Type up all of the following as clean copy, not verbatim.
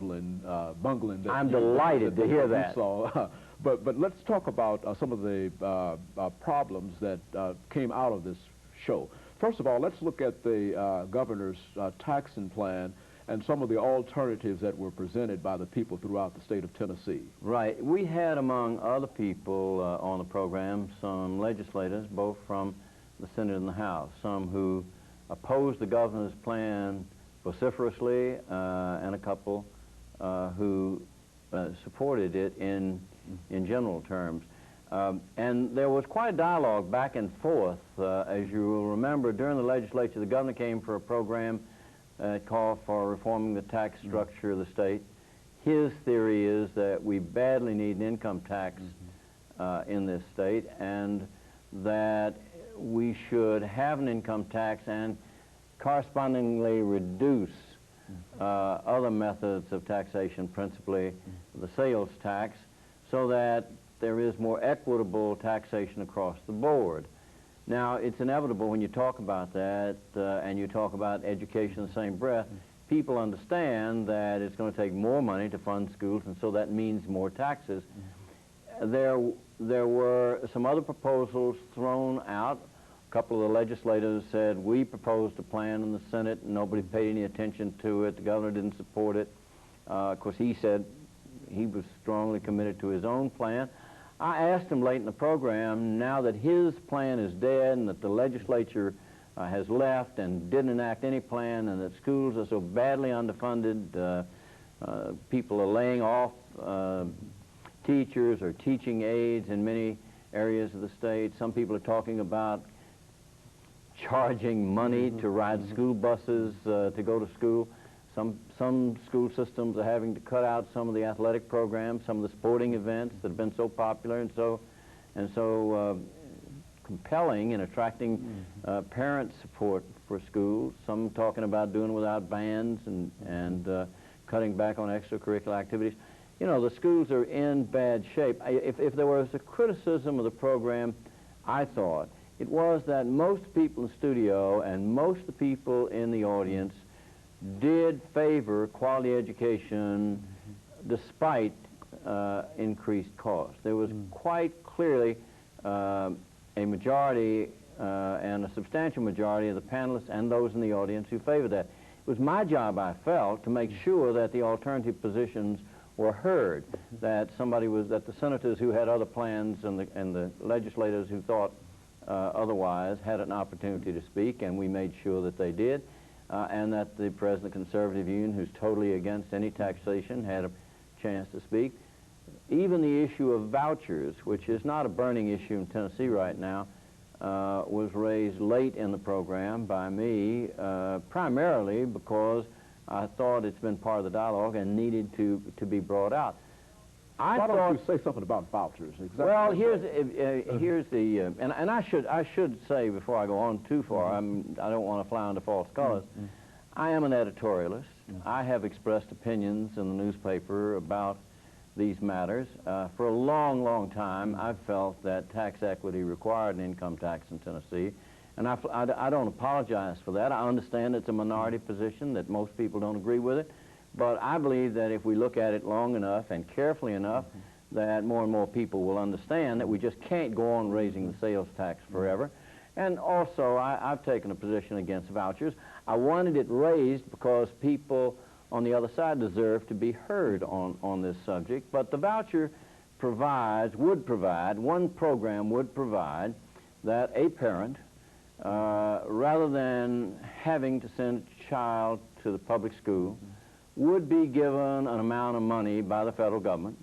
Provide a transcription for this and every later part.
bungling that I'm delighted to hear that. But let's talk about some of the problems that came out of this show. First of all, let's look at the governor's taxing plan and some of the alternatives that were presented by the people throughout the state of Tennessee. Right. We had, among other people on the program, some legislators, both from the Senate and the House, some who opposed the governor's plan vociferously, and a couple who supported it in general terms. And there was quite a dialogue back and forth. As you will remember, during the legislature, the governor came for a program called for reforming the tax structure of the state. His theory is that we badly need an income tax in this state, and that we should have an income tax and correspondingly reduce other methods of taxation, principally the sales tax, so that there is more equitable taxation across the board. Now, it's inevitable when you talk about that and you talk about education in the same breath, people understand that it's going to take more money to fund schools, and so that means more taxes. There were some other proposals thrown out. A couple of the legislators said, we proposed a plan in the Senate, and nobody paid any attention to it. The governor didn't support it. Of course, he said he was strongly committed to his own plan. I asked him late in the program, now that his plan is dead and that the legislature has left and didn't enact any plan, and that schools are so badly underfunded, people are laying off teachers or teaching aides in many areas of the state. Some people are talking about charging money to ride school buses to go to school. Some school systems are having to cut out some of the athletic programs, some of the sporting events that have been so popular and so compelling in attracting parent support for schools. Some talking about doing without bands and cutting back on extracurricular activities. You know, the schools are in bad shape. If there was a criticism of the program, I thought it was that most people in the studio and most of the people in the audience did favor quality education despite increased costs. There was quite clearly a majority and a substantial majority of the panelists and those in the audience who favored that. It was my job, I felt, to make sure that the alternative positions were heard, that the senators who had other plans and the legislators who thought otherwise had an opportunity to speak, and we made sure that they did. And that the President of the Conservative Union, who's totally against any taxation, had a chance to speak. Even the issue of vouchers, which is not a burning issue in Tennessee right now, was raised late in the program by me, primarily because I thought it's been part of the dialogue and needed to be brought out. Why don't you say something about vouchers? Exactly. Well, here's the and I should say before I go on too far, I don't want to fly under false colors. I am an editorialist. I have expressed opinions in the newspaper about these matters. For a long, long time, I've felt that tax equity required an income tax in Tennessee, and I don't apologize for that. I understand it's a minority position, that most people don't agree with it. But I believe that if we look at it long enough and carefully enough, that more and more people will understand that we just can't go on raising the sales tax forever. And also, I've taken a position against vouchers. I wanted it raised because people on the other side deserve to be heard on this subject. But the voucher one program would provide that a parent, rather than having to send a child to the public school, would be given an amount of money by the federal government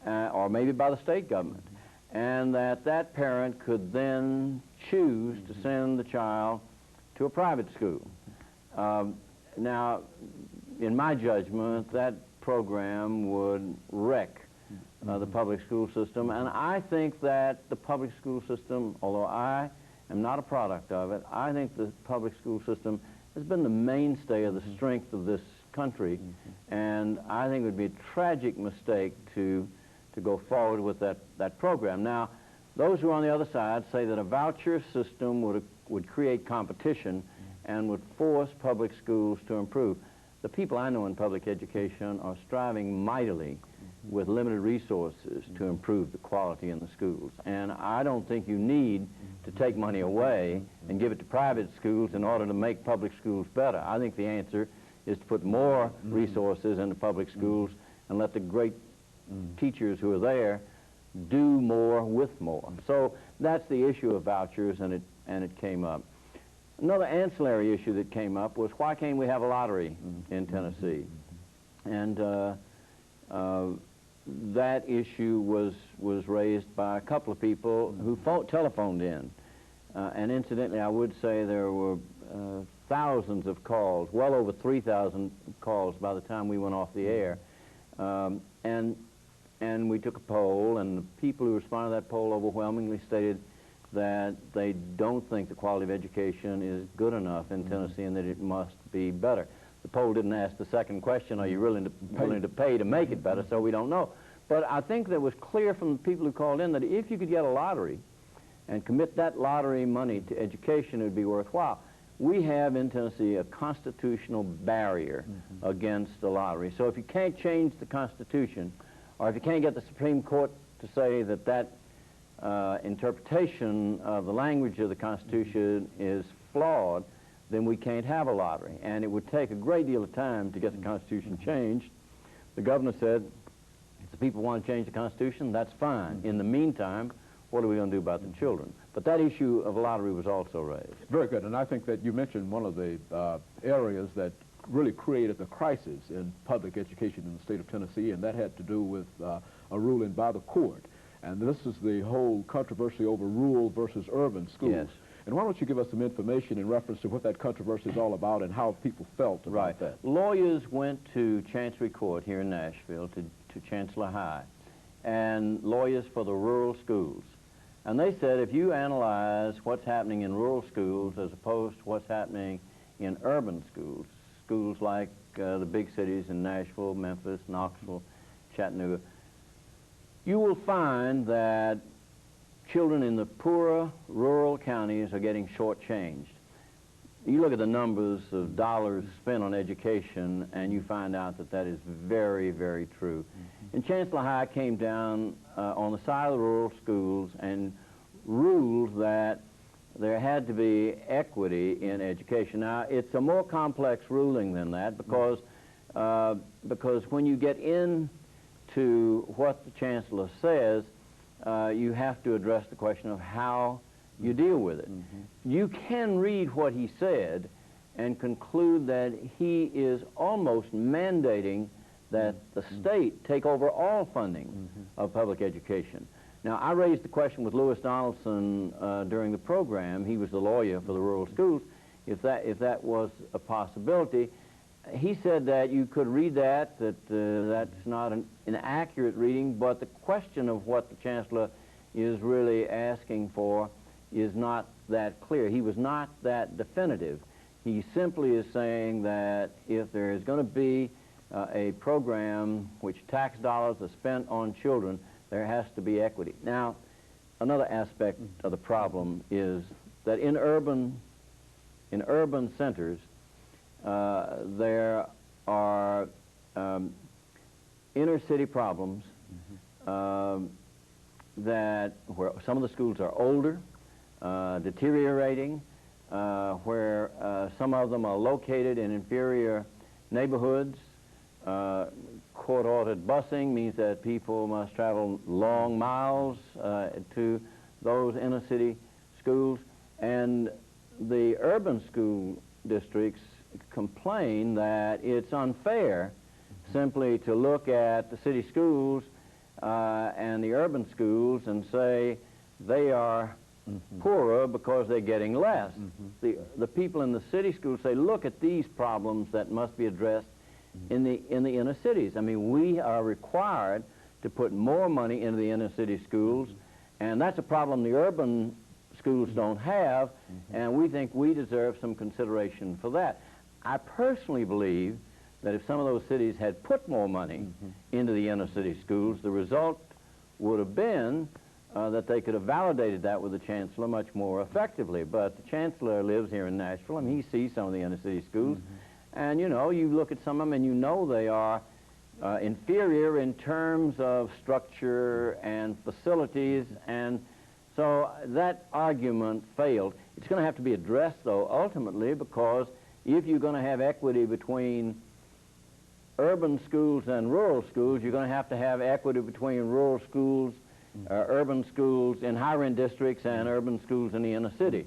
or maybe by the state government, and that parent could then choose to send the child to a private school. Now, in my judgment, that program would wreck the public school system, and I think that the public school system, although I am not a product of it, I think the public school system has been the mainstay of the strength of this country, and I think it would be a tragic mistake to go forward with that program. Now, those who are on the other side say that a voucher system would create competition and would force public schools to improve. the people I know in public education are striving mightily with limited resources to improve the quality in the schools. And I don't think you need to take money away and give it to private schools in order to make public schools better. I think the answer is to put more resources into public schools and let the great teachers who are there do more with more. So that's the issue of vouchers, and it came up. Another ancillary issue that came up was, why can't we have a lottery in Tennessee? And that issue was raised by a couple of people who telephoned in. And incidentally, I would say there were thousands of calls, well over 3,000 calls by the time we went off the air. And we took a poll, and the people who responded to that poll overwhelmingly stated that they don't think the quality of education is good enough in Tennessee and that it must be better. The poll didn't ask the second question, are you willing to pay to make it better, so we don't know. But I think that it was clear from the people who called in that if you could get a lottery and commit that lottery money to education, it would be worthwhile. We have in Tennessee a constitutional barrier against the lottery. So if you can't change the Constitution, or if you can't get the Supreme Court to say that that interpretation of the language of the Constitution is flawed, then we can't have a lottery. And it would take a great deal of time to get the Constitution changed. The governor said, if the people want to change the Constitution, that's fine. In the meantime, what are we going to do about the children? But that issue of lottery was also raised. Very good. And I think that you mentioned one of the areas that really created the crisis in public education in the state of Tennessee, and that had to do with a ruling by the court. And this is the whole controversy over rural versus urban schools. Yes. And why don't you give us some information in reference to what that controversy is all about and how people felt about that? Lawyers went to Chancery Court here in Nashville, to Chancellor High, and lawyers for the rural schools. And they said, if you analyze what's happening in rural schools as opposed to what's happening in urban schools, schools like the big cities in Nashville, Memphis, Knoxville, Chattanooga, you will find that children in the poorer rural counties are getting shortchanged. You look at the numbers of dollars spent on education, and you find out that that is very, very true. And Chancellor High came down on the side of the rural schools and ruled that there had to be equity in education. Now, it's a more complex ruling than that because when you get into what the chancellor says, you have to address the question of how you deal with it. You can read what he said and conclude that he is almost mandating that the state take over all funding of public education. Now, I raised the question with Lewis Donaldson during the program. He was the lawyer for the rural schools, if that was a possibility. He said that you could read that that's not an accurate reading, but the question of what the chancellor is really asking for is not that clear. He was not that definitive. He simply is saying that if there is going to be a program which tax dollars are spent on children, there has to be equity. Now, another aspect of the problem is that in urban centers, there are inner city problems that where some of the schools are older, deteriorating, where some of them are located in inferior neighborhoods. Court-ordered busing means that people must travel long miles to those inner city schools, and the urban school districts complain that it's unfair simply to look at the city schools and the urban schools and say they are poorer because they're getting less. The people in the city schools say, look at these problems that must be addressed in the inner cities. I mean, we are required to put more money into the inner city schools, and that's a problem the urban schools don't have, and we think we deserve some consideration for that. I personally believe that if some of those cities had put more money into the inner city schools, the result would have been that they could have validated that with the chancellor much more effectively. But the chancellor lives here in Nashville, and he sees some of the inner city schools, And, you know, you look at some of them and you know they are inferior in terms of structure and facilities, and so that argument failed. It's going to have to be addressed, though, ultimately, because if you're going to have equity between urban schools and rural schools, you're going to have equity between rural schools, urban schools in higher-end districts, and urban schools in the inner city.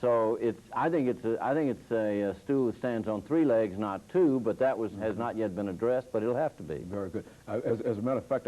So I think it's a stool that stands on 3 legs, not 2, but that has not yet been addressed, but it'll have to be. Very good. As a matter of fact,